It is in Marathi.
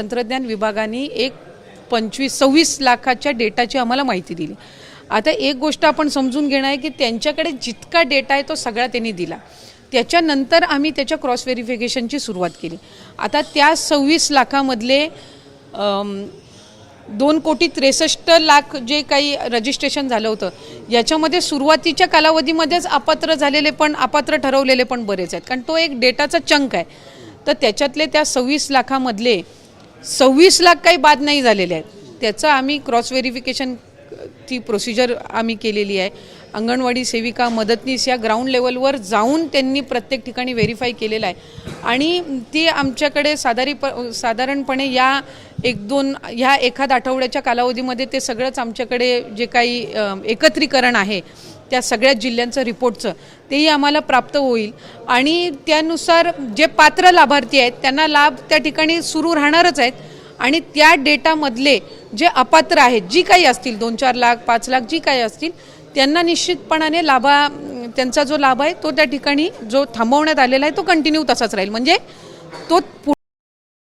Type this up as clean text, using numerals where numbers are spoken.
तंत्रज्ञान विभागाने एक 26 लाखाच्या डेटाची आम्हाला माहिती दिली। आता एक गोष्ट आपण समजून घेणं आहे की त्यांच्याकडे जितका डेटा आहे तो सगळा त्यांनी दिला। त्याच्यानंतर आम्ही त्याच्या क्रॉस व्हेरिफिकेशनची सुरुवात केली। आता त्या 26 लाखामधले 2,63,00,000 जे काही रजिस्ट्रेशन झालं होतं याच्यामध्ये सुरुवातीच्या कालावधीमध्येच अपात्र झालेले पण अपात्र ठरवलेले पण बरेच आहेत, कारण तो एक डेटाचा चंक आहे। तर त्याच्यातले त्या 26 लाखामधले 26 लाख काही बाद नाही झालेले आहेत। त्याचं आम्ही क्रॉस व्हेरिफिकेशन ती प्रोसिजर आम्ही केलेली आहे। अंगणवाडी सेविका मदतनीस या ग्राउंड लेवलवर जाऊन त्यांनी प्रत्येक ठिकाणी व्हेरीफाय केलेलं आहे आणि ती आमच्याकडे साधारणपणे ह्या एखाद आठवड्याच्या कालावधीमध्ये ते सगळंच आमच्याकडे जे काही एकत्रीकरण आहे त्या सगळ्या जिल्ह्यांचं रिपोर्टचं तेही आम्हाला प्राप्त होईल आणि त्यानुसार जे पात्र लाभार्थी आहेत त्यांना लाभ त्या ठिकाणी सुरू राहणारच आहेत आणि त्या डेटामधले जे अपात्र आहेत जी काही असतील 2-4 लाख 5 लाख जी काही असतील त्यांना निश्चितपणाने त्यांचा जो लाभ आहे तो त्या ठिकाणी जो थांबवण्यात आलेला आहे तो कंटिन्यू तसाच राहील, म्हणजे तो